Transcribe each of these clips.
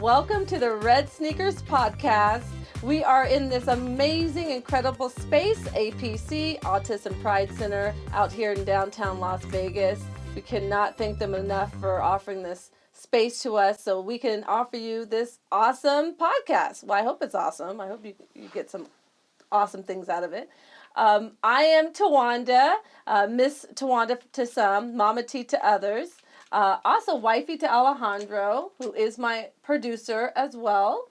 Welcome to the RedSneakers podcast. We are in this amazing, incredible space, APC, Autism Pride Center, out here in downtown Las Vegas. We cannot thank them enough for offering this space to us so we can offer you this awesome podcast. Well, I hope it's awesome. I hope you get some awesome things out of it. I am Tawanda, Miss Tawanda to some, Mama T to others. Also wifey to Alejandro, who is my producer as well.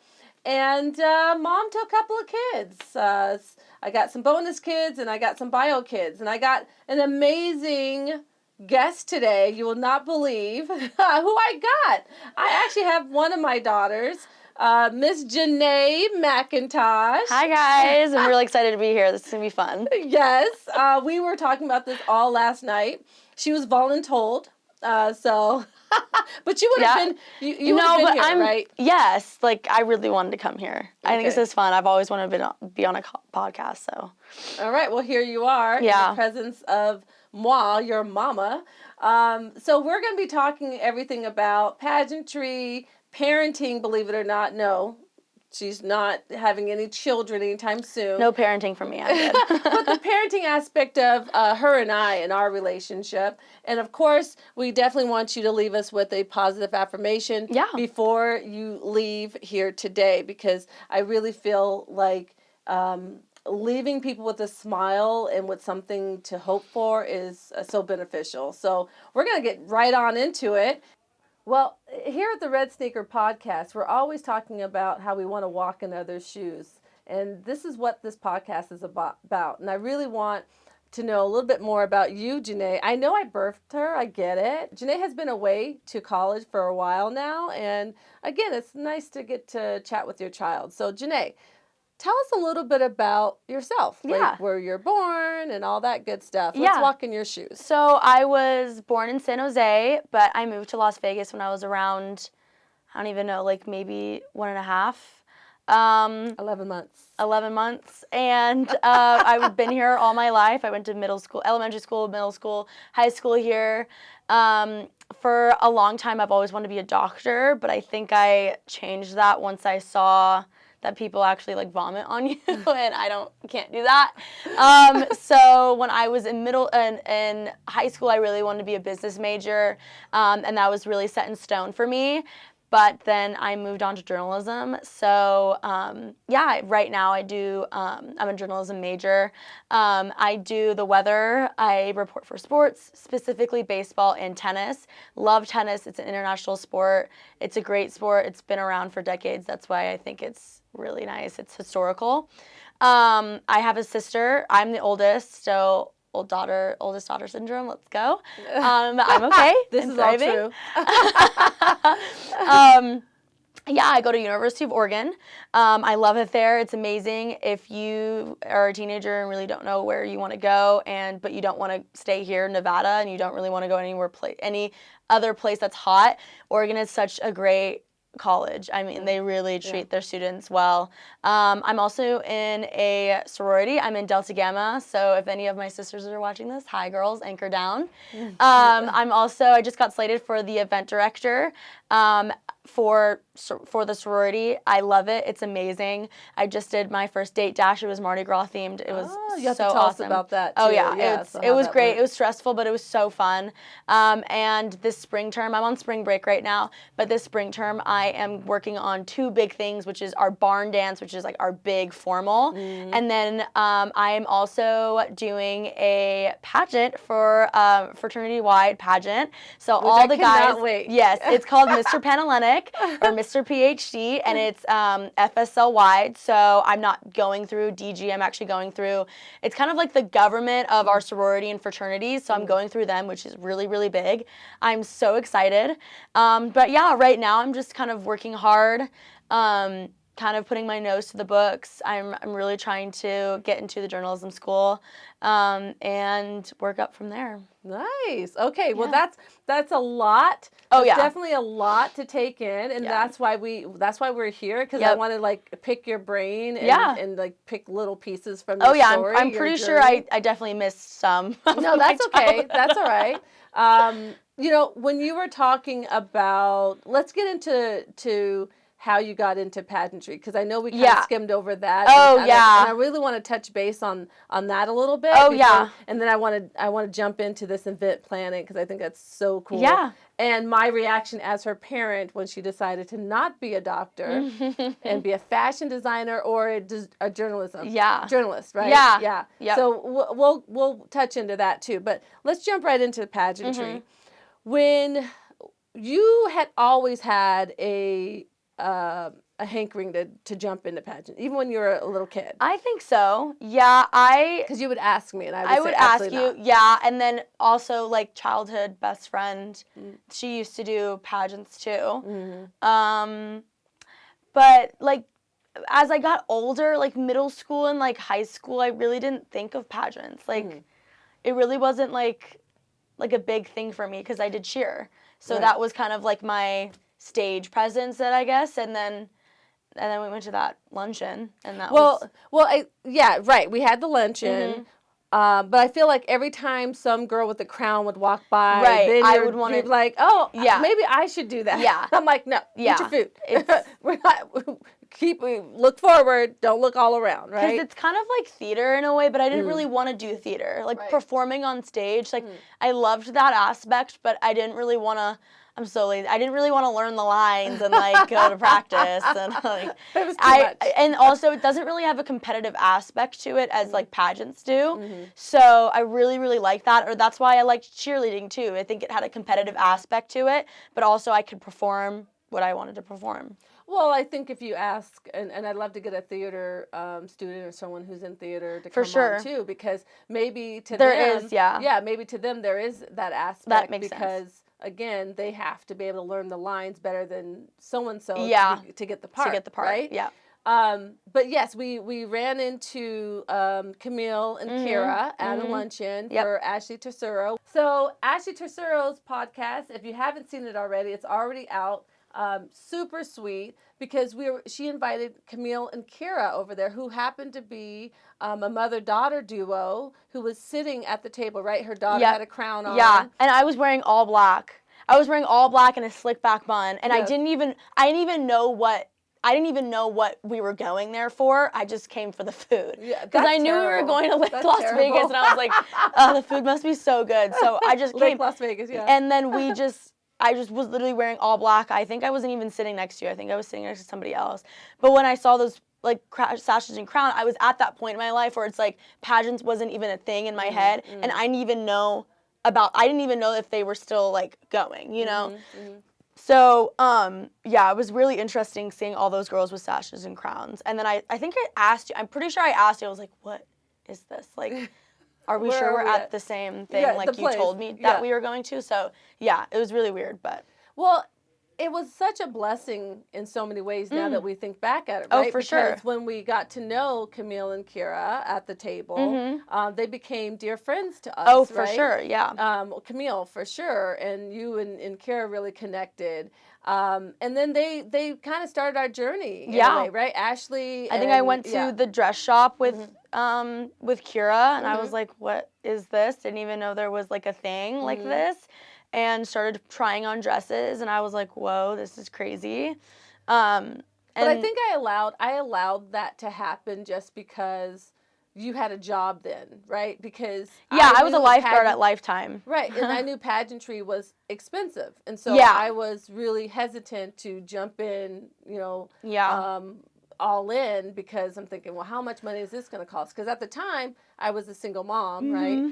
And mom to a couple of kids. I got some bonus kids and I got some bio kids. And I got an amazing guest today. You will not believe who I got. I actually have one of my daughters, Miss Janae McIntosh. Hi guys, I'm really excited to be here. This is going to be fun. Yes, we were talking about this all last night. She was voluntold. But you would have been, you would have been here, right? Yes, I really wanted to come here. Okay. I think this is fun. I've always wanted to be on a podcast, so. All right, well, here you are in the presence of moi, your mama. So we're going to be talking everything about pageantry, parenting, believe it or not. No, she's not having any children anytime soon. No parenting for me, I did. But the parenting aspect of her and I and our relationship. And of course, we definitely want you to leave us with a positive affirmation before you leave here today, because I really feel like leaving people with a smile and with something to hope for is so beneficial. So we're going to get right on into it. Well, here at the Red Sneaker podcast, we're always talking about how we want to walk in others' shoes. And this is what this podcast is about. And I really want to know a little bit more about you, Janae. I know I birthed her. I get it. Janae has been away to college for a while now. And again, it's nice to get to chat with your child. So, Janae, tell us a little bit about yourself, like where you're born and all that good stuff. Let's walk in your shoes. So I was born in San Jose, but I moved to Las Vegas when I was around, I don't even know, maybe 1.5. 11 months. 11 months. And I've been here all my life. I went to middle school, elementary school, middle school, high school here. For a long time, I've always wanted to be a doctor, but I think I changed that once I saw that people actually vomit on you, and I can't do that. So when I was in in high school, I really wanted to be a business major, and that was really set in stone for me. But then I moved on to journalism. So right now I do, I'm a journalism major. I do the weather. I report for sports, specifically baseball and tennis. Love tennis. It's an international sport. It's a great sport. It's been around for decades. That's why I think it's really nice. It's historical. I have a sister. I'm the oldest, so oldest daughter syndrome. Let's go. I'm okay. This is all true. I go to University of Oregon. I love it there. It's amazing. If you are a teenager and really don't know where you want to go, but you don't want to stay here in Nevada, and you don't really want to go any other place that's hot, Oregon is such a great college. I mean, they really treat their students well. I'm also in a sorority. I'm in Delta Gamma, so if any of my sisters are watching this, hi girls, anchor down. I just got slated for the event director for the sorority. I love it. It's amazing. I just did my first date dash. It was Mardi Gras themed. It was you have so to tell awesome. us about that too. Oh yeah, it was great. It was stressful, but it was so fun. And this spring term, I'm on spring break right now, but this spring term I am working on 2 big things, which is our barn dance, which is our big formal, and then I am also doing a pageant for fraternity-wide pageant. So which all the guys, wait. Yes, it's called Mr. Panhellenic or Mr. PhD, and it's FSL wide. So I'm not going through DG. I'm actually going through. It's kind of like the government of our sorority and fraternities. So I'm going through them, which is really, really big. I'm so excited. But yeah, right now I'm just kind of working hard. Kind of putting my nose to the books. I'm really trying to get into the journalism school and work up from there. Nice. Okay. Well, that's a lot. Oh yeah. Definitely a lot to take in, and that's why we're here, because I want to pick your brain and pick little pieces from your story. I'm pretty sure I definitely missed some. No, that's okay. That's all right. When you were talking about, let's get into how you got into pageantry, because I know we kind of skimmed over that. Oh, and I really want to touch base on that a little bit. Oh, yeah. And then I want to jump into this event planning, because I think that's so cool. Yeah. And my reaction as her parent when she decided to not be a doctor and be a fashion designer or a journalist, right? Yeah. Yeah. Yep. So we'll touch into that too. But let's jump right into pageantry. When you had always had a hankering to jump into pageant, even when you were a little kid. I think so. Yeah, because you would ask me, and I would say, ask you. not. Yeah, and then also like childhood best friend, she used to do pageants too. But like as I got older, like middle school and like high school, I really didn't think of pageants. Like it really wasn't like a big thing for me because I did cheer. So that was kind of like my stage presence, that I guess, and then we went to that luncheon, and that we had the luncheon, but I feel like every time some girl with a crown would walk by, then I would want to be like, maybe I should do that. Yeah, I'm like, no, eat your food. We're not. Look forward. Don't look all around, right? Because it's kind of like theater in a way, but I didn't really want to do theater, like performing on stage. Like I loved that aspect, but I didn't really want to. I'm so lazy. I didn't really want to learn the lines and like go to practice and like. It was too much. And also it doesn't really have a competitive aspect to it as like pageants do. So I really, really like that. Or that's why I liked cheerleading too. I think it had a competitive aspect to it, but also I could perform what I wanted to perform. Well, I think if you ask, and I'd love to get a theater student or someone who's in theater to come on too, because maybe to them, maybe to them there is that aspect. That makes because sense. Again, they have to be able to learn the lines better than so-and-so to get the part. To get the part, right? Yeah. But yes, we ran into Camille and Kira at a luncheon for Ashley Tersuro. So Ashley Tersuro's podcast, if you haven't seen it already, it's already out. Super sweet, because she invited Camille and Kira over there, who happened to be a mother-daughter duo who was sitting at the table, right? Her daughter had a crown on. Yeah, and I was wearing all black. I was wearing all black and a slick back bun, and I didn't even know what we were going there for. I just came for the food. Because I knew we were going to Las Vegas, and I was like, oh, the food must be so good. So I just came. Las Vegas, yeah. And then I just was literally wearing all black. I think I wasn't even sitting next to you. I think I was sitting next to somebody else. But when I saw those like sashes and crown, I was at that point in my life where it's like pageants wasn't even a thing in my head, and I didn't even know if they were still like going, you know? So, it was really interesting seeing all those girls with sashes and crowns. And then I think I asked you, I'm pretty sure I asked you, I was like, what is this? Like, are we sure we're at the same thing like you told me that we were going to? So, yeah, it was really weird, but. Well, it was such a blessing in so many ways now that we think back at it, right? Oh, for sure. Because when we got to know Camille and Kira at the table, they became dear friends to us, Oh, for right? sure, yeah. Camille, for sure, and you and Kira really connected. And then they kind of started our journey in a way, right? Ashley. I think I went to the dress shop with Kira, and I was like, what is this? Didn't even know there was like a thing like this. And started trying on dresses, and I was like, whoa, this is crazy. But I think I allowed that to happen just because you had a job then, right? Because I was a lifeguard at Lifetime. Right, and I knew pageantry was expensive, and so I was really hesitant to jump in, all in, because I'm thinking, well, how much money is this going to cost? Because at the time, I was a single mom, right?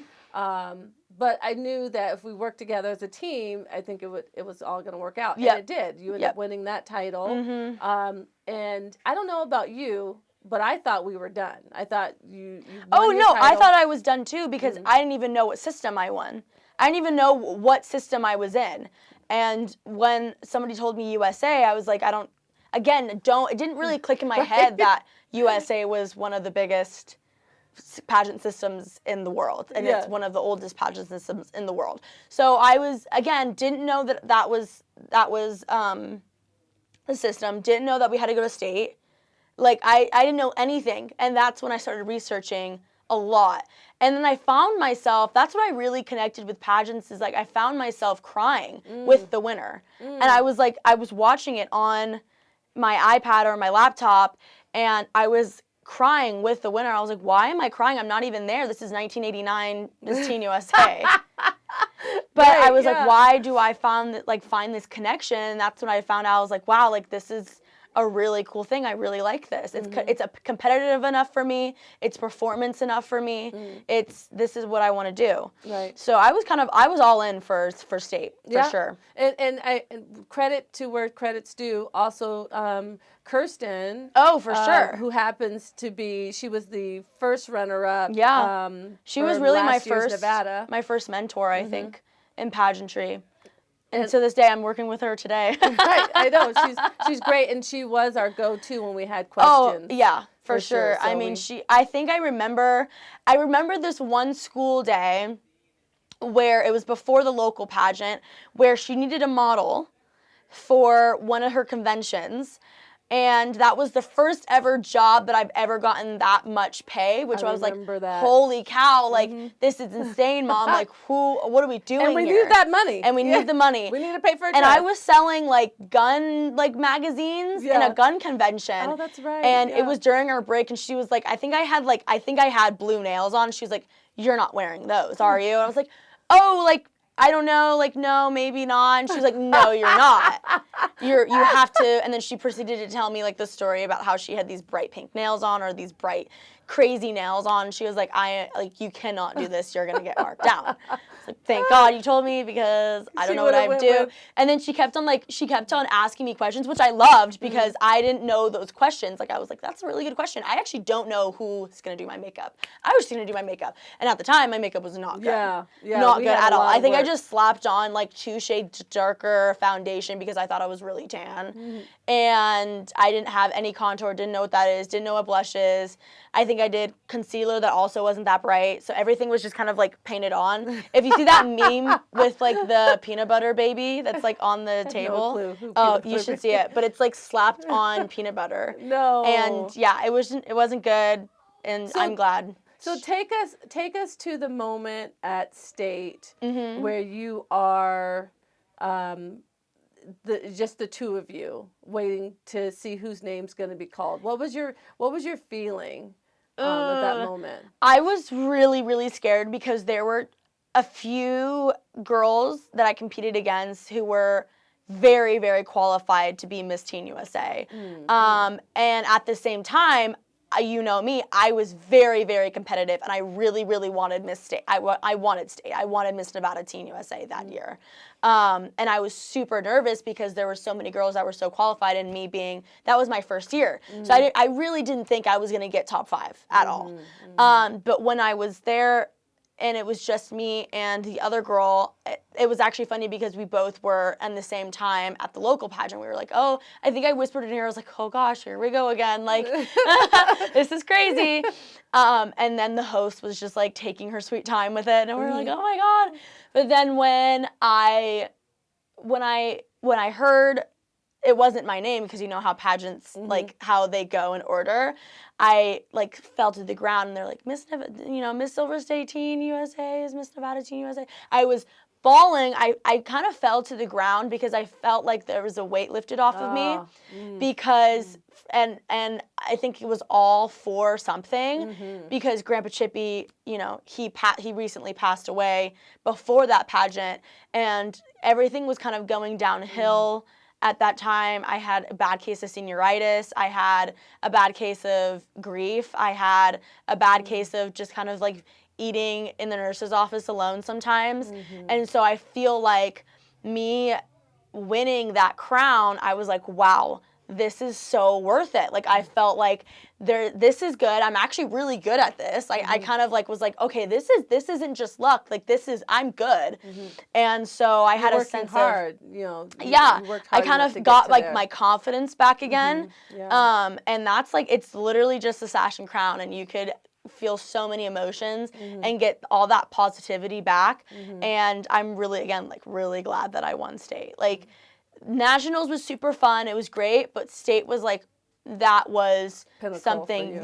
But I knew that if we worked together as a team, I think it was all going to work out. And it did. You ended up winning that title. And I don't know about you, but I thought we were done. I thought you won your title. I thought I was done too, because I didn't even know what system I won. I didn't even know what system I was in. And when somebody told me USA, I was like, it didn't really click in my head that USA was one of the biggest pageant systems in the world, and it's one of the oldest pageant systems in the world. So I was, again, didn't know that was the system, didn't know that we had to go to state. Like, I didn't know anything, and that's when I started researching a lot. And then I found myself, that's what I really connected with pageants, is like I found myself crying with the winner. And I was watching it on my iPad or my laptop, and I was crying with the winner. I was like, why am I crying? I'm not even there. This is 1989 Miss Teen USA. But right, I was like, why do I find this connection? And that's when I found out. I was like, wow, like this is a really cool thing. I really like this. It's a competitive enough for me. It's performance enough for me. This is what I want to do. Right. So I was all in for state for sure. And credit to where credit's due. Also, Kirsten. Oh, for sure. Who happens to be, she was the first runner-up. Yeah. She was really my first mentor, I think, in pageantry. And to this day, I'm working with her today. Right, I know. She's great, and she was our go-to when we had questions. Oh, yeah, for sure. So I mean, I remember this one school day where it was before the local pageant where she needed a model for one of her conventions. And that was the first ever job that I've ever gotten that much pay, which I was like, holy cow, like, this is insane, Mom. Like, what are we doing here? And we need that money. And we need the money. We need to pay for a And I was selling, like, gun, like, magazines in a gun convention. Oh, that's right. And it was during our break, and she was like, I think I had blue nails on. She was like, you're not wearing those, are you? And I was like, oh, like, I don't know, like, no, maybe not. And she was like, no, you're not. You have to. And then she proceeded to tell me, like, the story about how she had these bright pink nails on or these bright, crazy nails on. She was like, you cannot do this. You're going to get marked down. It's like, thank God you told me because I don't know what I would do. And then she kept on asking me questions, which I loved because I didn't know those questions. Like, I was like, that's a really good question. I actually don't know who's going to do my makeup. I was just going to do my makeup. And at the time, my makeup was not good. Not good at all. I think I just slapped on like 2 shades darker foundation because I thought I was really tan. And I didn't have any contour, didn't know what that is, didn't know what blush is. I think I did concealer that also wasn't that bright. So everything was just kind of like painted on. If you see that meme with like the peanut butter baby that's like on the table. No clue. Oh, you should see it. But it's like slapped on peanut butter. No. And yeah, it wasn't good. And I'm glad. So take us to the moment at state where you are just the two of you waiting to see whose name's going to be called. What was your feeling at that moment? I was really, really scared because there were a few girls that I competed against who were very, very qualified to be Miss Teen USA. And at the same time, you know me, I was very, very competitive, and I really, really wanted Miss State. I wanted State. I wanted Miss Nevada Teen USA that year. And I was super nervous because there were so many girls that were so qualified, and me being, that was my first year. So I really didn't think I was going to get top 5 at all. But when I was there, and it was just me and the other girl, it was actually funny because we both were at the same time at the local pageant. We were like, oh, I think I whispered in her, I was like, oh gosh, here we go again. Like, this is crazy. And then the host was just like taking her sweet time with it. And we were like, oh my God. But then when I heard it wasn't my name, because you know how pageants, like how they go in order, I like fell to the ground, and they're like, Miss Silver State Teen USA is Miss Nevada Teen USA. I was bawling. I kind of fell to the ground because I felt like there was a weight lifted off of me because, and I think it was all for something because Grandpa Chippy, he recently passed away before that pageant, and everything was kind of going downhill. At that time, I had a bad case of senioritis. I had a bad case of grief. I had a bad case of just kind of like eating in the nurse's office alone sometimes. And so I feel like me winning that crown, I was like, wow, this is so worth it. Like, I felt like this is good. I'm actually really good at this. I kind of like was like, okay, this isn't just luck. Like, I'm good. And so I had a sense hard, of, you worked hard I kind of got like my confidence back again. And that's like, it's literally just a sash and crown, and you could feel so many emotions and get all that positivity back. And I'm really, again, like really glad that I won state. Like, nationals was super fun. It was great, but state was like, that was pinnacle something,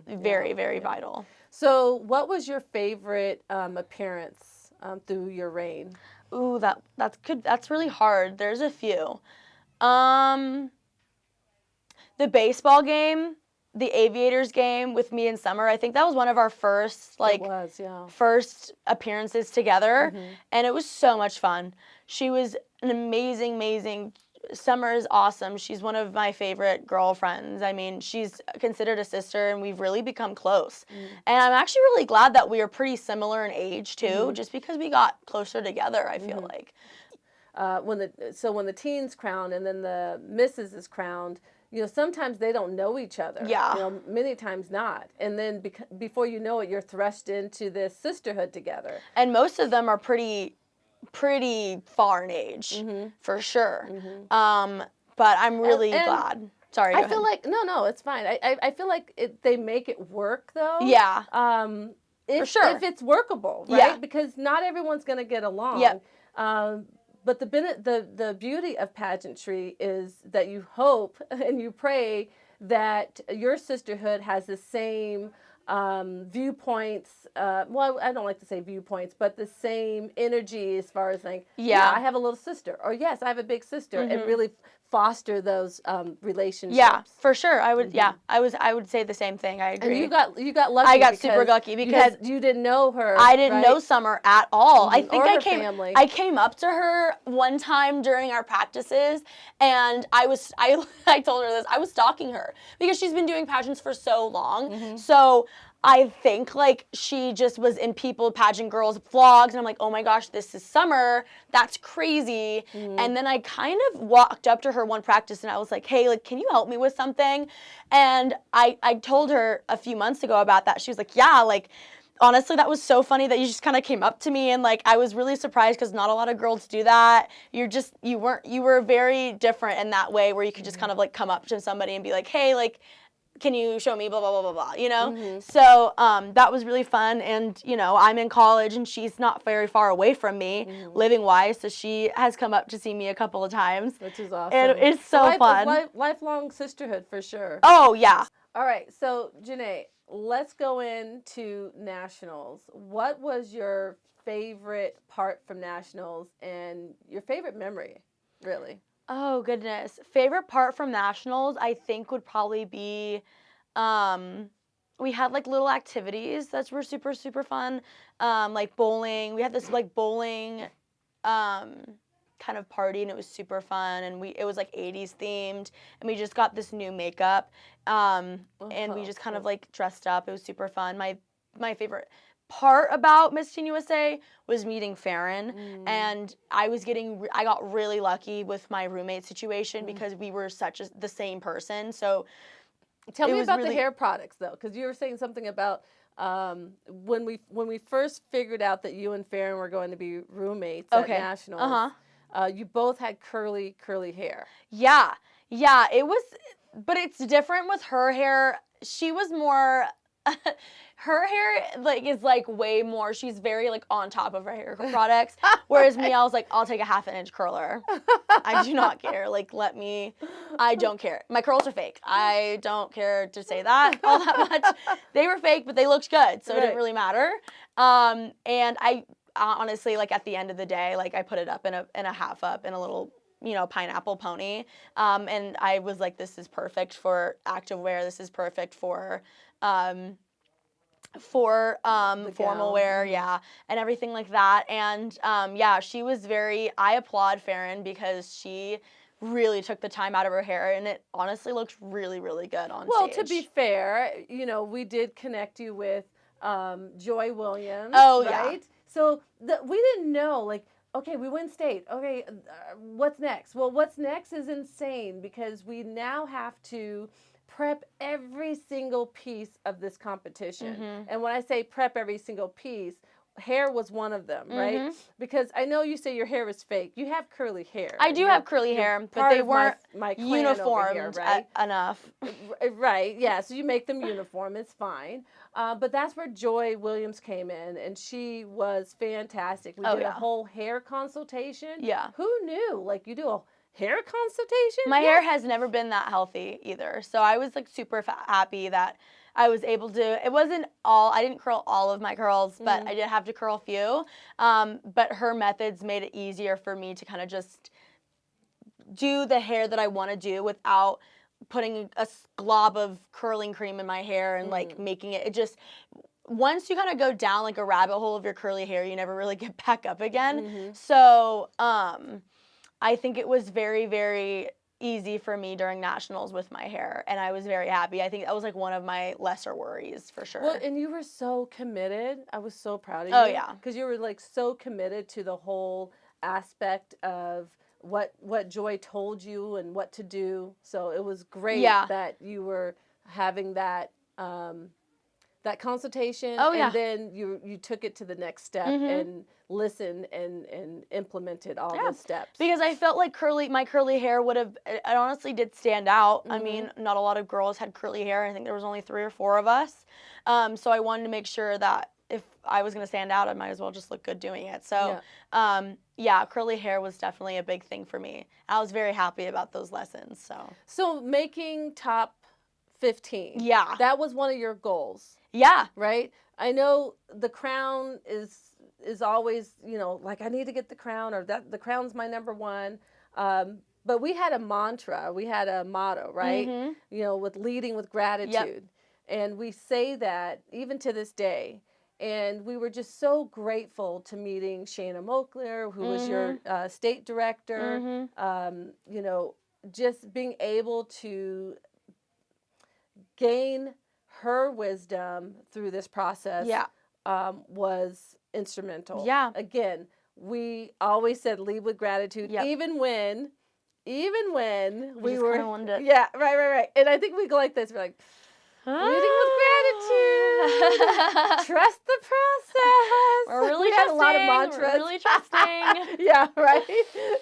very, very vital. So what was your favorite appearance through your reign? Ooh, that's really hard. There's a few. I the baseball game, the Aviators game with me and Summer, I think that was one of our first, like, first appearances together, and it was so much fun. She was an amazing, Summer is awesome. She's one of my favorite girlfriends. I mean, she's considered a sister, and we've really become close. And I'm actually really glad that we are pretty similar in age, too, just because we got closer together, I feel like. When the teens crown and then the missus is crowned, you know, sometimes they don't know each other. Yeah. You know, many times not. And then before you know it, you're thrust into this sisterhood together. And most of them are pretty far in age, for sure. But I'm really glad. Sorry, go ahead. Feel like, no, it's fine. I feel like they make it work, though. Yeah. For sure. If it's workable, right? Yeah. Because not everyone's going to get along. Yep. But the beauty of pageantry is that you hope and you pray that your sisterhood has the same viewpoints. Well, I don't like to say viewpoints, but the same energy as far as like, yeah, I have a little sister, or yes, I have a big sister, and really foster those relationships. Yeah, for sure. I would. Yeah, I would say the same thing. I agree. And you got lucky. I got super lucky because you didn't know her. I didn't know Summer at all. I think family. I came up to her one time during our practices, and I told her this. I was stalking her because she's been doing pageants for so long. So I think like she just was in pageant girls vlogs, and I'm like, oh my gosh, this is Summer. That's crazy. And then I kind of walked up to her one practice, and I was like, hey, like, can you help me with something? And I told her a few months ago about that. She was like, yeah, like, honestly, that was so funny that you just kind of came up to me, and like I was really surprised because not a lot of girls do that. You were very different in that way where you could just kind of like come up to somebody and be like, hey, like, can you show me blah, blah, blah, blah, blah, you know? So that was really fun. And, you know, I'm in college and she's not very far away from me living-wise. So she has come up to see me a couple of times. Which is awesome. And it's so fun. Lifelong sisterhood for sure. Oh, yeah. All right. So, Janae, let's go into nationals. What was your favorite part from nationals and your favorite memory, really? Oh, goodness. Favorite part from nationals, I think, would probably be, we had, like, little activities that were super, super fun, like bowling. We had this, like, bowling kind of party, and it was super fun, and it was, like, 80s themed, and we just got this new makeup, and we just kind of, like, dressed up. It was super fun. My favorite part about Miss Teen USA was meeting Farron, and I got really lucky with my roommate situation because we were the same person. So tell me about the hair products, though, because you were saying something about when we first figured out that you and Farron were going to be roommates at nationals. You both had curly hair. Yeah, it was, but it's different with her hair. She was more. Her hair is way more. She's very on top of her hair products. Whereas me, I was like, I'll take a 1/2 inch curler. I do not care. I don't care. My curls are fake. I don't care to say that all that much. They were fake, but they looked good, so it didn't really matter. And I honestly, at the end of the day, I put it up in a half up in a little, pineapple pony. And I was like, this is perfect for activewear. This is perfect for formal wear, and everything like that. And she was I applaud Farron because she really took the time out of her hair, and it honestly looked really, really good on stage. Well, to be fair, we did connect you with Joy Williams. Oh, right? yeah. So we didn't know, okay, we win state. Okay, what's next? Well, what's next is insane because we now have to prep every single piece of this competition. And when I say prep every single piece, hair was one of them, right? Because I know you say your hair is fake. You have curly hair. I do have curly hair, but they weren't uniformed enough. Right, yeah, so you make them uniform. It's fine. But that's where Joy Williams came in, and she was fantastic. We did a whole hair consultation. Yeah. Who knew? You do a hair consultation? My hair has never been that healthy either. So I was super happy that I was able to, I didn't curl all of my curls, but I did have to curl a few. But her methods made it easier for me to kind of just do the hair that I want to do without putting a glob of curling cream in my hair and like making it just, once you kind of go down like a rabbit hole of your curly hair, you never really get back up again. So I think it was very, very easy for me during nationals with my hair, and I was very happy. I think that was like one of my lesser worries for sure. Well, and you were so committed. I was so proud of you. Oh, yeah. Because you were like so committed to the whole aspect of what Joy told you and what to do. So it was great that you were having that that consultation, and then you took it to the next step and listened and implemented all those steps. Because I felt like my curly hair would have, it honestly did stand out. I mean, not a lot of girls had curly hair. I think there was only 3 or 4 of us. So I wanted to make sure that if I was going to stand out, I might as well just look good doing it. So, curly hair was definitely a big thing for me. I was very happy about those lessons. So making top 15. Yeah. That was one of your goals. Yeah. Right? I know the crown is always, you know, like I need to get the crown, or that the crown's my number one. But we had a mantra, we had a motto, right? You know, with leading with gratitude. And we say that even to this day. And we were just so grateful to meeting Shayna Moakler, who was your state director. You know, just being able to gain her wisdom through this process was instrumental. Yeah. Again, we always said lead with gratitude, even when we were, right. And I think we go like this, we're like, leading with gratitude, trust the process. We're really had a lot of mantras. We're really trusting. Yeah, right.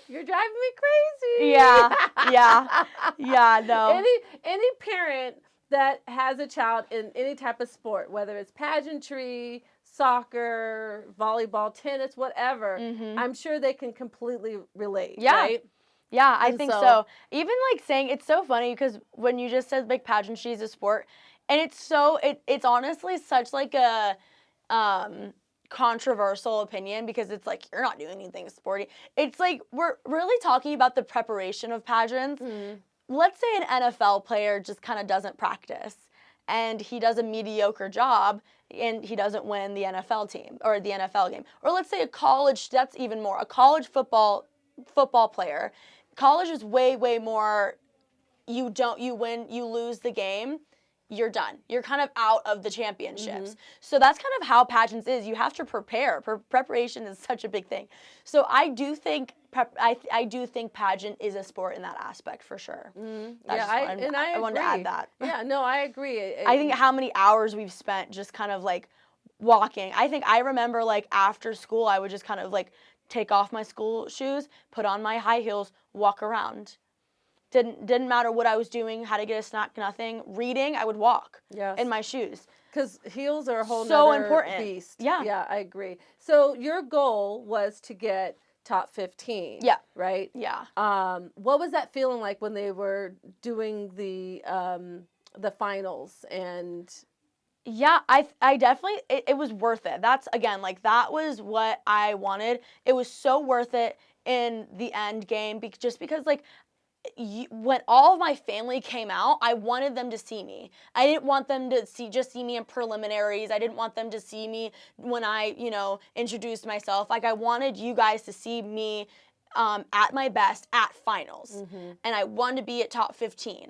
You're driving me crazy. Yeah, no. Any parent that has a child in any type of sport, whether it's pageantry, soccer, volleyball, tennis, whatever, I'm sure they can completely relate, right? Yeah, I think so. Even like saying, it's so funny because when you just said like pageantry is a sport, and it's honestly such like a controversial opinion, because it's like, you're not doing anything sporty. It's like, we're really talking about the preparation of pageants. Let's say an NFL player just kind of doesn't practice and he does a mediocre job and he doesn't win the NFL team or the NFL game. Or let's say a college football player. College is way, way more, you lose the game, you're done. You're kind of out of the championships. So that's kind of how pageants is. You have to prepare. Preparation is such a big thing. So I do think pageant is a sport in that aspect for sure. I wanted to add that. Yeah, no, I agree. I think how many hours we've spent just kind of like walking. I remember like after school, I would just kind of like take off my school shoes, put on my high heels, walk around. Didn't matter what I was doing, how to get a snack, nothing. Reading, I would walk in my shoes. Because heels are a whole nother important beast. Yeah, I agree. So your goal was to get top 15. Yeah. Right? Yeah. What was that feeling like when they were doing the finals and? Yeah, I definitely, it was worth it. That's, again, like, that was what I wanted. It was so worth it in the end game, just because, like, when all of my family came out, I wanted them to see me. I didn't want them to just see me in preliminaries. I didn't want them to see me when I, introduced myself. Like, I wanted you guys to see me at my best at finals. And I wanted to be at top 15.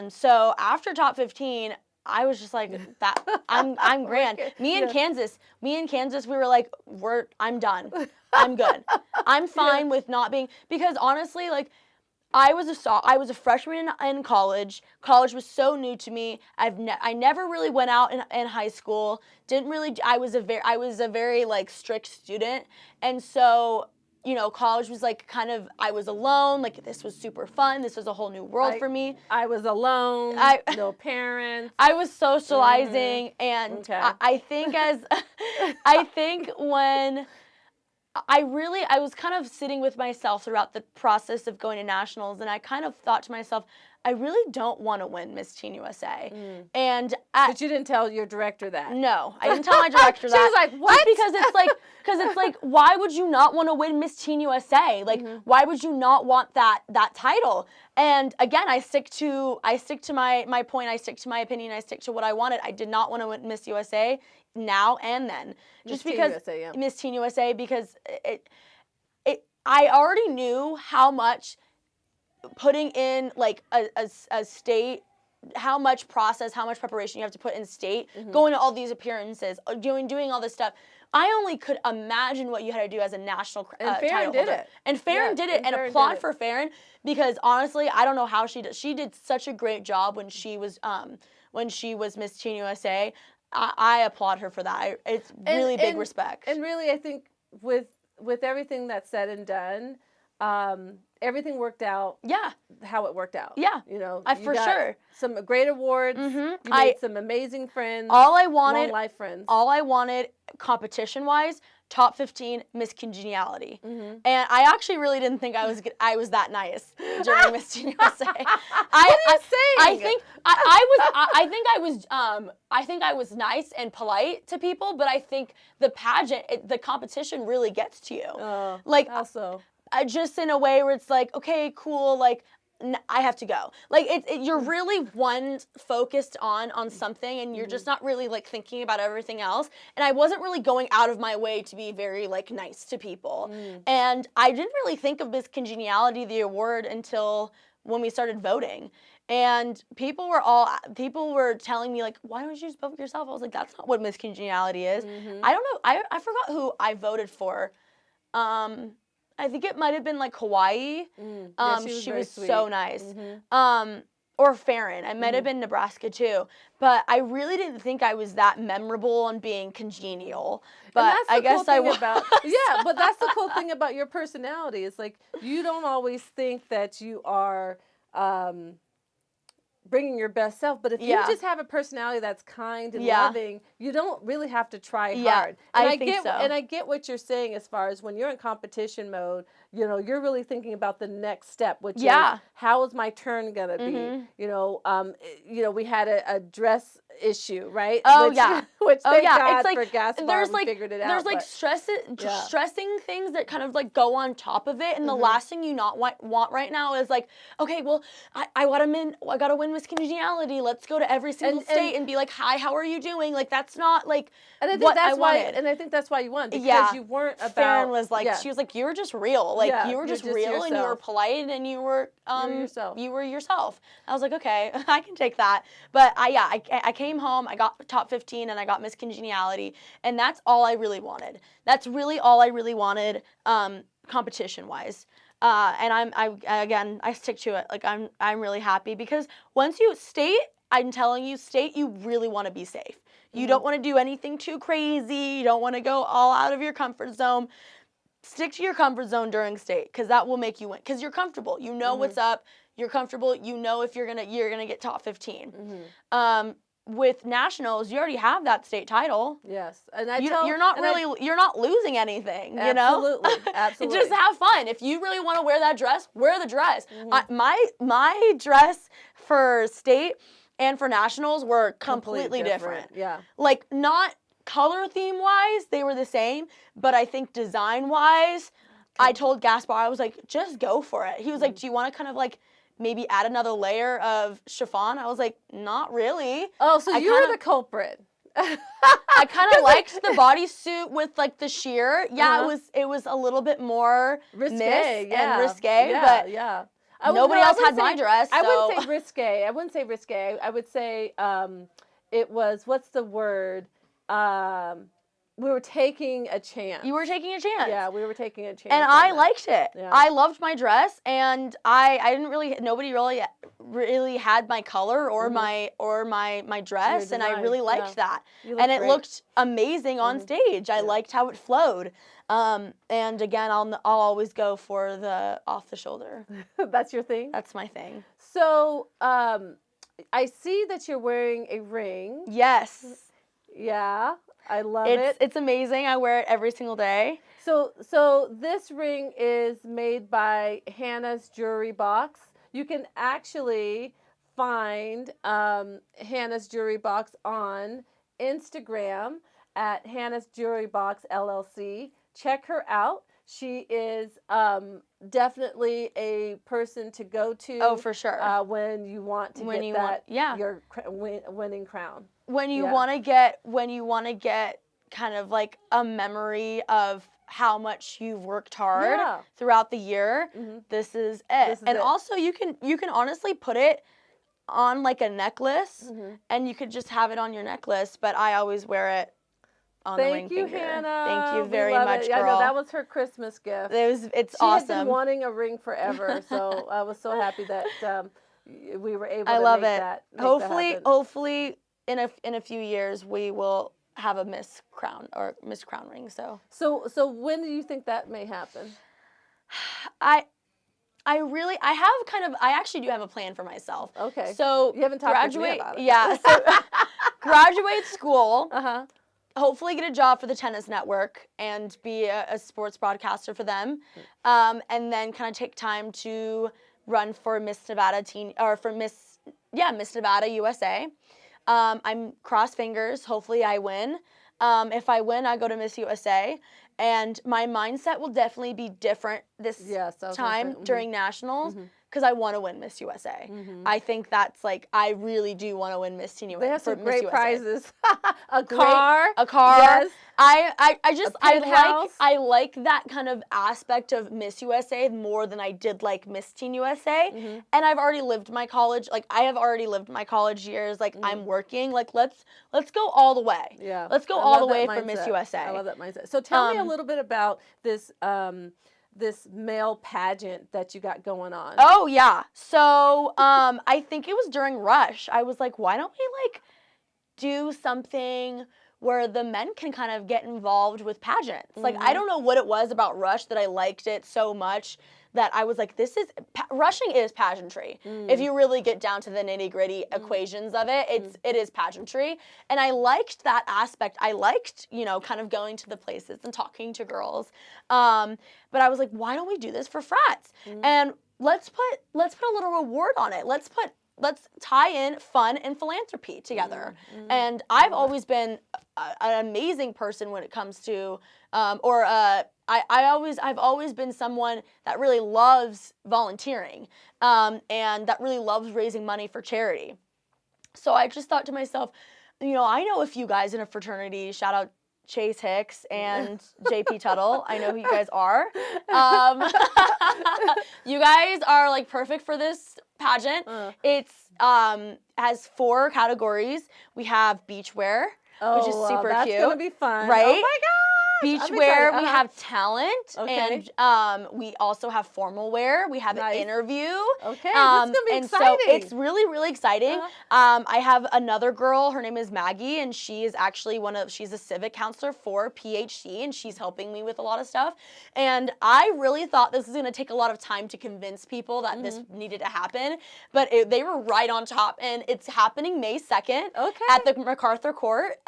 So after top 15, I was just like, that I'm grand. Me and Kansas, we were like, I'm done. I'm good. I'm fine with not being, because honestly, like, I was a freshman in college. College was so new to me. I never really went out in high school. I was a very like strict student. And so, college was like I was alone. Like, this was super fun. This was a whole new world for me. I was alone. No parents. I was socializing, and I think when I was kind of sitting with myself throughout the process of going to nationals, and I kind of thought to myself, I really don't want to win Miss Teen USA. And but you didn't tell your director that. No, I didn't tell my director that. She was like, what? Because it's like, why would you not want to win Miss Teen USA? Like, why would you not want that title? And again, I stick to my point. I stick to my opinion. I stick to what I wanted. I did not want to win Miss USA now and then, just because Miss Teen USA, because I already knew how much putting in like a state, how much process, how much preparation you have to put in state, going to all these appearances, doing all this stuff. I only could imagine what you had to do as a national title holder. And Farron did it, and applaud for Farron, because honestly, I don't know how she did. She did such a great job when she was Miss Teen USA. I applaud her for that. It's really big respect. And really, I think with everything that's said and done, everything worked out. Yeah. How it worked out. Yeah. You know, for sure. Some great awards. You made some amazing friends. All I wanted, long life friends. All I wanted, competition-wise, top 15 Miss Congeniality. And I actually really didn't think I was that nice during Miss Teen USA. I think I was nice and polite to people, but I think the pageant, the competition really gets to you. Oh, like, how so? Just in a way where it's like, okay, cool, like, I have to go. Like, you're really focused on something, and you're just not really, like, thinking about everything else. And I wasn't really going out of my way to be very, like, nice to people. And I didn't really think of Miss Congeniality, the award, until when we started voting. And people were telling me, like, why don't you just vote for yourself? I was like, that's not what Miss Congeniality is. I don't know. I forgot who I voted for. I think it might have been like Hawaii. Yeah, she was so nice. Or Farron. I might have been Nebraska too. But I really didn't think I was that memorable on being congenial. But I guess I was. Yeah, but that's the cool thing about your personality. It's like, you don't always think that you are bringing your best self, but if you just have a personality that's kind and loving, you don't really have to try hard. And I think so. And I get what you're saying as far as when you're in competition mode, you know, you're really thinking about the next step, which is, how is my turn gonna be? You know, we had a dress issue, right? Which thank God it's like, for Gaspar, we figured it out. There's like stressing things that kind of like go on top of it, and the last thing you want right now is like, okay, well, I gotta win Miss Congeniality. Let's go to every single state and be like, hi, how are you doing? Like, that's not like what I wanted. And I think that's why you won, because you weren't about. Farron was like, she was like, you were just real. Like, you were just real, yourself. And you were polite, and you were yourself. You were yourself. I was like, okay, I can take that. But I came home, I got top 15, and I got Miss Congeniality, and that's all I really wanted. That's really all I really wanted, competition-wise. And I stick to it. Like, I'm really happy, because once you I'm telling you, you really want to be safe. You don't want to do anything too crazy. You don't want to go all out of your comfort zone. Stick to your comfort zone during state, because that will make you win. Because you're comfortable. You know what's up. You're comfortable. You know if you're gonna get top 15. With nationals, you already have that state title. Yes, and you're not losing anything. You know, absolutely. Just have fun. If you really want to wear that dress, wear the dress. My dress for state and for nationals were completely different. Yeah, like, not color theme wise, they were the same, but I think design wise, I told Gaspar, I was like, just go for it. He was like, do you want to kind of like maybe add another layer of chiffon? I was like, not really. Oh, so you were the culprit. I kind of liked the bodysuit with like the sheer. Yeah, it was a little bit more risque and risque, but nobody else had my dress. I wouldn't say risque. I wouldn't say risque. I would say it was, what's the word? We were taking a chance. You were taking a chance. Yeah, we were taking a chance. And I liked it. Yeah. I loved my dress, and nobody really had my color or my dress, and I really liked that. And it looked amazing on stage. I liked how it flowed. And again, I'll always go for the off the shoulder. That's your thing? That's my thing. So, I see that you're wearing a ring. Yes. Yeah. I love it. It's amazing. I wear it every single day. So this ring is made by Hannah's Jewelry Box. You can actually find Hannah's Jewelry Box on Instagram at Hannah's Jewelry Box LLC. Check her out. She is definitely a person to go to. Oh, for sure. When you want to When get you that want- your winning crown. When you Yeah. want to get kind of like a memory of how much you've worked hard Yeah. throughout the year, this is it. This is and it. also you can honestly put it on like a necklace, and you could just have it on your necklace, but I always wear it on the ring finger. Thank you, Hannah. Thank you We very love much, it. girl. I know that was her Christmas gift. It's She awesome. had been wanting a ring forever, so I was so happy that we were able to I love make it. that. Hopefully, in a few years, we will have a Miss Crown ring. So when do you think that may happen? I actually do have a plan for myself. Okay. So You haven't talked to me about it. Yeah. So graduate school. Uh-huh. Hopefully get a job for the tennis network and be a sports broadcaster for them. And then kind of take time to run for Miss Nevada Miss Nevada USA. I'm cross fingers. Hopefully I win. If I win, I go to Miss USA. And my mindset will definitely be different this time during nationals because I want to win Miss USA. I think that's like, I really do want to win Miss Teen USA. They have some great USA. prizes. A car. Yes. Penthouse. I like that kind of aspect of Miss USA more than I did like Miss Teen USA. And I've already lived my college. Like I have already lived my college years. Like I'm working. Like let's go all the way. Yeah. Let's go all the way for Miss USA. I love that mindset. So tell me a little bit about this this male pageant that you got going on. Oh yeah. So I think it was during Rush. I was like, why don't we like do something where the men can kind of get involved with pageants? Like I don't know what it was about Rush that I liked it so much that I was like, rushing is pageantry. If you really get down to the nitty-gritty equations of it, it is pageantry. And I liked that aspect. I liked, kind of going to the places and talking to girls. But I was like, why don't we do this for frats? And let's put a little reward on it. Let's tie in fun and philanthropy together. And I've always been an amazing person when it comes to, I've always been someone that really loves volunteering, and that really loves raising money for charity. So I just thought to myself, I know a few guys in a fraternity, shout out Chase Hicks and JP Tuttle. I know who you guys are. You guys are like perfect for this pageant. It's has 4 categories. We have beachwear, which is super that's cute. That's gonna be fun, right? Oh my gosh! Beachwear, we have talent, Okay. and we also have formal wear. We have an interview. Okay, this is gonna be exciting. So it's really, really exciting. I have another girl. Her name is Maggie, and she is actually she's a civic counselor for PHC, and she's helping me with a lot of stuff. And I really thought this was gonna take a lot of time to convince people that this needed to happen, but they were right on top, and it's happening May 2nd at the MacArthur Court.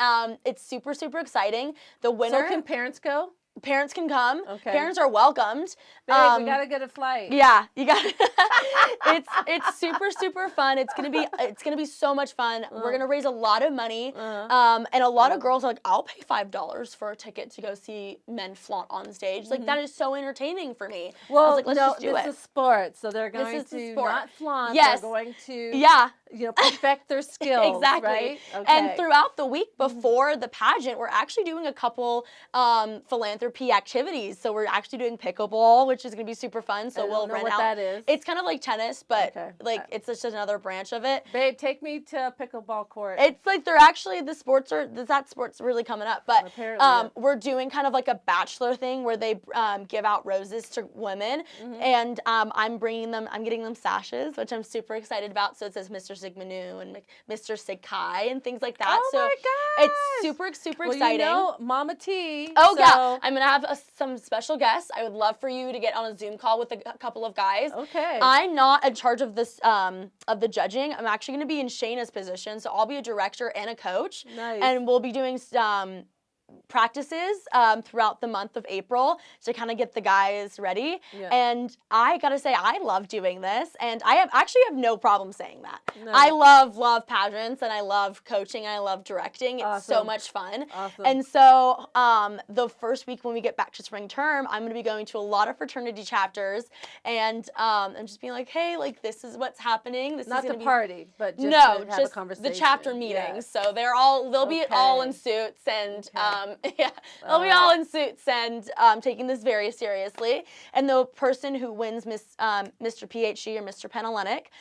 It's super, super exciting. The winner. So can parents go? Parents can come. Okay. Parents are welcomed. Babe, we gotta get a flight. Yeah, you got. It's super, super fun. It's gonna be so much fun. We're gonna raise a lot of money, and a lot of girls are like, I'll pay $5 for a ticket to go see men flaunt on stage. Like that is so entertaining for me. Well, I was like, let's just do it. This is sport, so they're going to not flaunt. Yes. They're going to perfect their skills. Exactly. Right? Okay. And throughout the week before the pageant, we're actually doing a couple philanthropy activities. So we're actually doing pickleball, which is going to be super fun. So we'll rent out. That is. It's kind of like tennis, but it's just another branch of it. Babe, take me to a pickleball court. It's like that sport's really coming up. But we're doing kind of like a bachelor thing where they give out roses to women, and I'm getting them sashes, which I'm super excited about. So it says Mr. Sigma Nu and Mr. Sig Chi and things like that. Oh my gosh! It's super, super exciting. Mama T. Oh yeah, I'm gonna have some special guests. I would love for you to get on a Zoom call with a couple of guys. Okay. I'm not in charge of this of the judging. I'm actually gonna be in Shayna's position, so I'll be a director and a coach. Nice. And we'll be doing practices throughout the month of April to kind of get the guys ready. Yeah. And I gotta say, I love doing this, and I actually have no problem saying that. No. I love pageants, and I love coaching, and I love directing. It's so Awesome. much fun. Awesome. And so the first week when we get back to spring term, I'm gonna be going to a lot of fraternity chapters, and I'm just being like, hey, like this is what's happening. This Not is the party, but just to have a just conversation. the chapter meetings. Yeah. So they'll be all in suits, and they'll be all in suits and taking this very seriously. And the person who wins Mr. PhD or Mr. Penhellenic,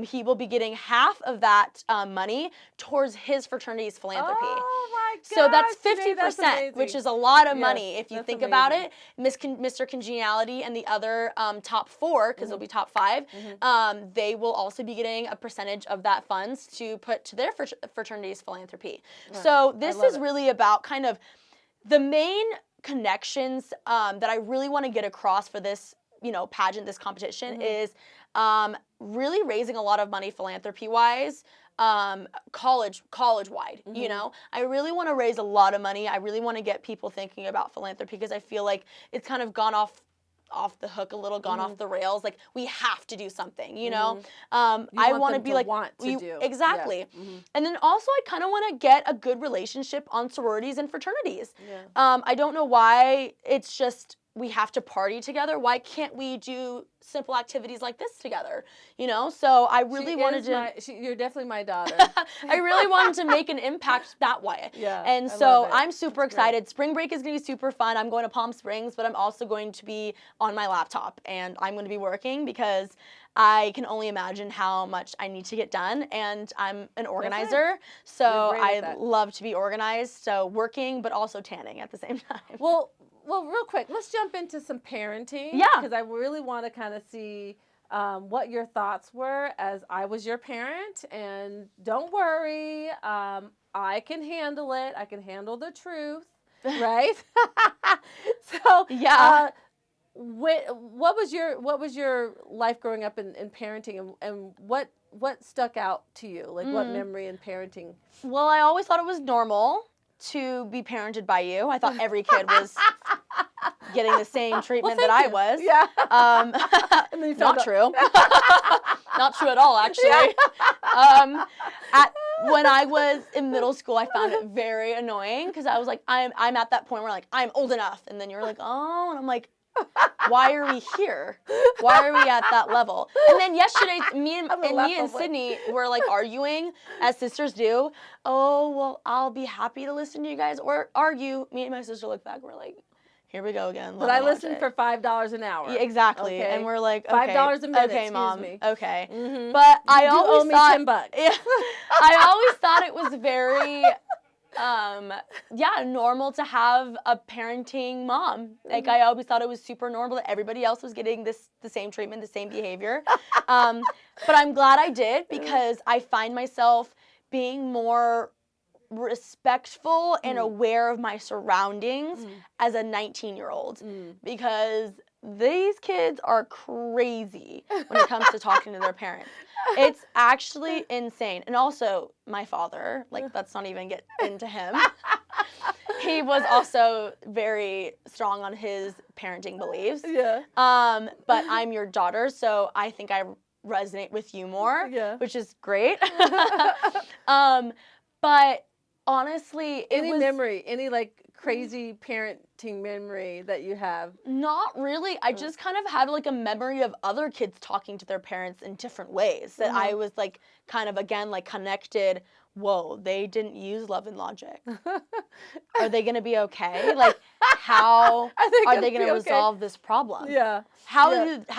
he will be getting half of that money towards his fraternity's philanthropy. Oh my gosh, so that's 50%, that's which is a lot of Yes, money if you that's think amazing. about it. Mr. Congeniality and the other top 4, because it'll be top 5, they will also be getting a percentage of that funds to put to their fraternity's philanthropy. Right. So this love is it. really about kind of the main connections that I really want to get across for this, pageant, this competition is really raising a lot of money philanthropy-wise, college-wide, I really want to raise a lot of money. I really want to get people thinking about philanthropy because I feel like it's kind of gone off the hook a little, gone off the rails. Like we have to do something, I want to be like, do. exactly. Yes. And then also I kind of want to get a good relationship on sororities and fraternities. Yeah. I don't know why it's just we have to party together. Why can't we do simple activities like this together? So I really wanted to. You're definitely my daughter. I really wanted to make an impact that way. Yeah. And I so love it. I'm super That's great. excited. Spring break is going to be super fun. I'm going to Palm Springs, but I'm also going to be on my laptop and I'm going to be working because I can only imagine how much I need to get done, and I'm an organizer, so You're great at I that. love to be organized, so working but also tanning at the same time. Well, real quick, let's jump into some parenting. Yeah. Because I really want to kind of see what your thoughts were as I was your parent. And don't worry, I can handle it. I can handle the truth, right? So Yeah. what was your life growing up in parenting, and what stuck out to you? Like what memory in parenting? Well, I always thought it was normal to be parented by you. I thought every kid was getting the same treatment that I was. Yeah. And then you found Not out- true. Not true at all, actually. When I was in middle school, I found it very annoying because I was like, I'm at that point where like I'm old enough, and then you're like, oh, and I'm like, why are we here? Why are we at that level? And then yesterday, me and Sydney were like arguing, as sisters do. Oh, well, I'll be happy to listen to you guys or argue. Me and my sister look back and we're like, here we go again. But I listened for $5 an hour. Yeah, exactly. Okay. And we're like, okay, $5 a minute. okay, Mom. Me. Okay. Mm-hmm. But I You do always owe me thought, $10. Yeah, I always thought it was very normal to have a parenting mom. Like I always thought it was super normal that everybody else was getting the same treatment, the same behavior. But I'm glad I did because I find myself being more respectful and aware of my surroundings as a 19-year-old because these kids are crazy when it comes to talking to their parents. It's actually insane. And also, my father, like, let's not even get into him. He was also very strong on his parenting beliefs. Yeah. But I'm your daughter, so I think I resonate with you more, which is great. But honestly, Any memory, any like crazy parenting memory that you have? Not really. I just kind of had like a memory of other kids talking to their parents in different ways that I was like kind of again like connected. Whoa, they didn't use love and logic. Are they going to be okay? Like how are they going to resolve this problem? Yeah. How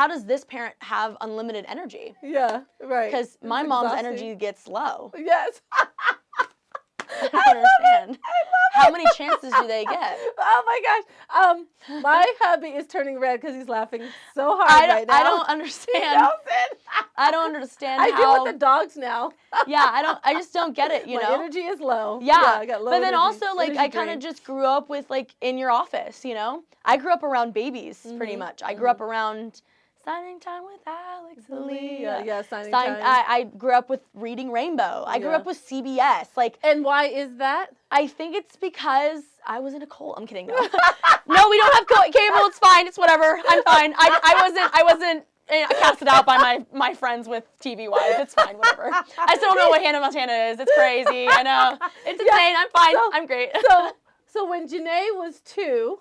does this parent have unlimited energy? Yeah, right. Because my mom's energy gets low. Yes. I don't understand. How many chances do they get? Oh my gosh. My hubby is turning red because he's laughing so hard right now. I don't understand. I don't understand I how. do with the dogs now. Yeah, I just don't get it, My energy is low. Yeah, I got low but then energy, also like I energy kind drain. of just grew up with like in your office, I grew up around babies pretty much. I grew up around Signing time with Alex Aaliyah. Yeah, signing time. I grew up with reading Rainbow. I grew up with CBS. Like, and why is that? I think it's because I was in a cult. I'm kidding. No, no, we don't have cable. It's fine. It's whatever. I'm fine. I wasn't casted out by my friends with TV wise. It's fine. Whatever. I still don't know what Hannah Montana is. It's crazy. I know. It's insane. I'm fine. I'm great. So when Janae was 2.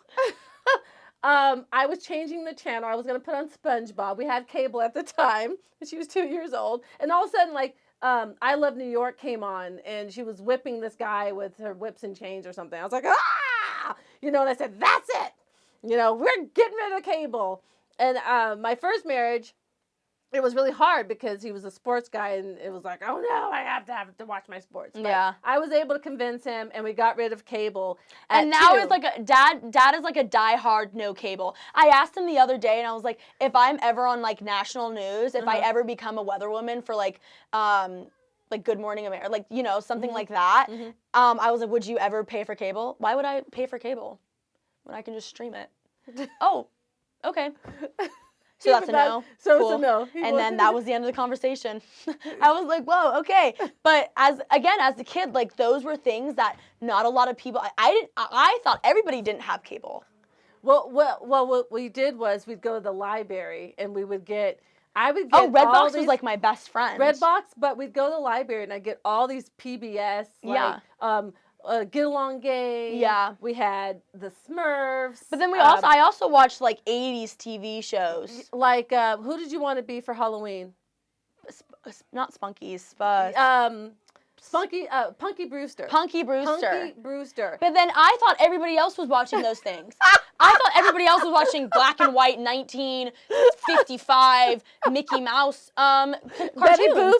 I was changing the channel. I was going to put on SpongeBob. We had cable at the time. She was 2 years old. And all of a sudden, like, I Love New York came on, and she was whipping this guy with her whips and chains or something. I was like, ah! You know, and I said, that's it. You know, we're getting rid of cable. And my first marriage, it was really hard because he was a sports guy, and it was like, oh no, I have to watch my sports. But yeah. I was able to convince him, and we got rid of cable. And now it's like dad is like a diehard no cable. I asked him the other day, and I was like, if I'm ever on like national news, if I ever become a weather woman for like Good Morning America, like, you know, something like that, I was like, would you ever pay for cable? Why would I pay for cable when I can just stream it? Oh, okay. So that's a no. So cool. It's a no. And then that was the end of the conversation. I was like, whoa, okay. But as a kid, like, those were things that not a lot of people, I thought everybody didn't have cable. Well, what we did was we'd go to the library and I would get Redbox was like my best friend. Redbox, but we'd go to the library and I'd get all these PBS, Get Along Game. Yeah. We had the Smurfs. But then I also watched like 80s TV shows. Like, who did you want to be for Halloween? Not Spunkies, Punky Brewster. Punky Brewster. Punky Brewster. But then I thought everybody else was watching those things. I thought everybody else was watching black and white 1955 Mickey Mouse cartoons. Betty Boop.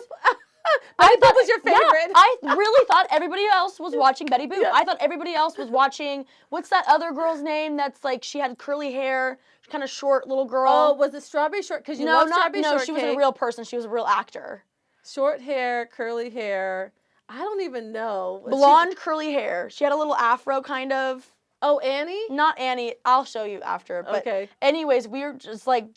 Betty Boop was your favorite. Yeah, I really thought everybody else was watching Betty Boop. Yeah. I thought everybody else was watching, what's that other girl's name that's like, she had curly hair, kind of short little girl. Oh, was it Strawberry Short? Because love Strawberry Shortcake. No, she wasn't a real person. She was a real actor. Short hair, curly hair. I don't even know. Blonde, curly hair. She had a little afro kind of. Oh, Annie? Not Annie. I'll show you after. But okay. Anyways, we were just like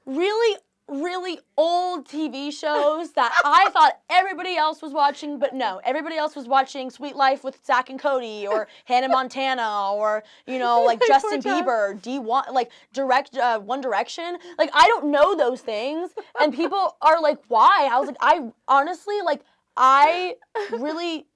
really, really old TV shows that I thought everybody else was watching, but no, everybody else was watching Sweet Life with Zach and Cody, or Hannah Montana, or, you know, like Justin Bieber, D1, like One Direction. Like, I don't know those things, and people are like, why? I was like, I honestly, like, I really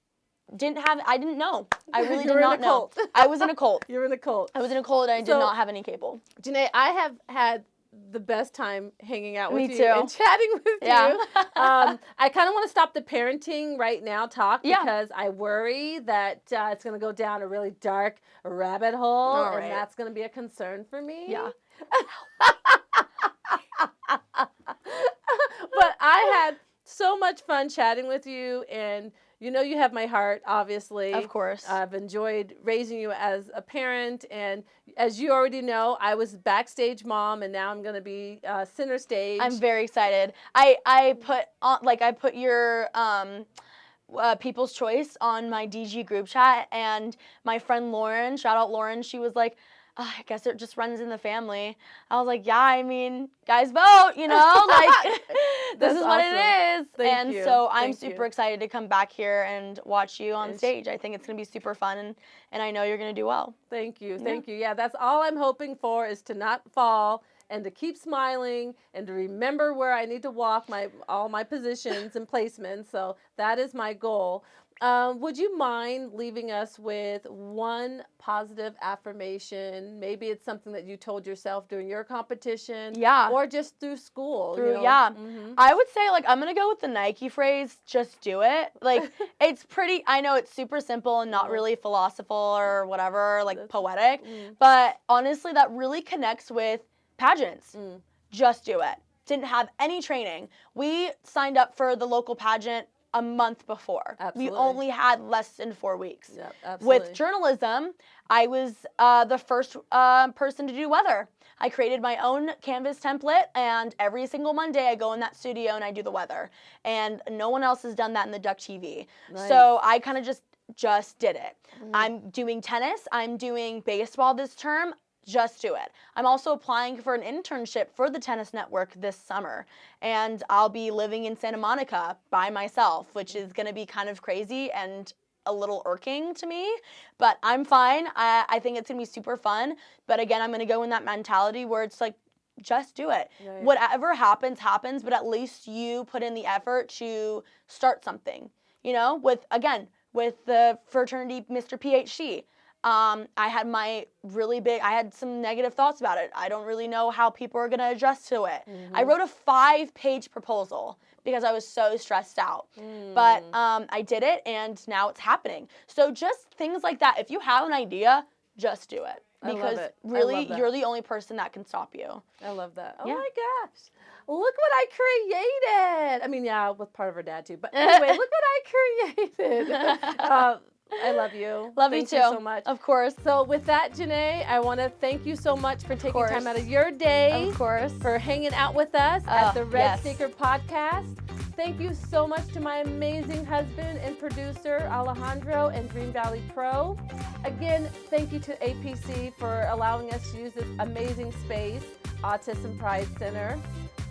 I didn't know. I really did not know. I was in a cult. You were in a cult. I was in a cult, and I did not have any cable. Janae, I have had the best time hanging out with Me you too. and chatting with you. I kind of want to stop the parenting right now talk because I worry that it's going to go down a really dark rabbit hole, and that's going to be a concern for me. Yeah. But I had so much fun chatting with you, and you know you have my heart, obviously. Of course. I've enjoyed raising you as a parent, and as you already know, I was backstage mom, and now I'm going to be center stage. I'm very excited. I put your People's Choice on my DG group chat, and my friend Lauren, shout out Lauren, she was like, oh, I guess it just runs in the family. I was like, yeah, I mean, guys vote, you know, like, this is what it is. Thank you. So I'm super excited to come back here and watch you on stage. I think it's going to be super fun, and I know you're going to do well. Thank you. Thank you. Yeah, that's all I'm hoping for, is to not fall and to keep smiling and to remember where I need to walk all my positions and placements. So that is my goal. Would you mind leaving us with one positive affirmation? Maybe it's something that you told yourself during your competition. Yeah. Or just through school. Yeah. Mm-hmm. I would say, like, I'm going to go with the Nike phrase, just do it. Like, I know it's super simple and not really philosophical or whatever, like poetic. But honestly, that really connects with pageants. Just do it. Didn't have any training. We signed up for the local pageant a month before. Absolutely. We only had less than 4 weeks. Yep, absolutely. With journalism, I was the first person to do weather. I created my own Canvas template, and every single Monday I go in that studio and I do the weather. And no one else has done that in the Duck TV. Nice. So I kind of just did it. I'm doing tennis. I'm doing baseball this term. just do it. I'm also applying for an internship for the Tennis Network this summer, and I'll be living in Santa Monica by myself, which is going to be kind of crazy and a little irking to me, but I'm fine. I think it's going to be super fun, but again, I'm going to go in that mentality where it's like, just do it. Right. Whatever happens, happens, but at least you put in the effort to start something, you know, with the fraternity Mr. PhD. I had some negative thoughts about it. I don't really know how people are going to adjust to it. I wrote a 5-page proposal because I was so stressed out. But I did it, and now it's happening. So just things like that. If you have an idea, just do it. Because really, you're the only person that can stop you. I love that. Oh my gosh. Look what I created. I mean, yeah, with part of her dad too. But anyway, look what I created. I love you. Love you too. too. Thank you so much. Of course. So with that, Janae, I want to thank you so much for taking time out of your day. Of course. For hanging out with us at the Red yes. Sneaker Podcast. Thank you so much to my amazing husband and producer, Alejandro, and Dream Valley Pro. Again, thank you to APC for allowing us to use this amazing space, Autism Pride Center.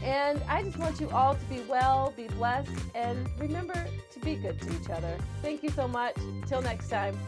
And I just want you all to be well, be blessed, and remember to be good to each other. Thank you so much. Till next time.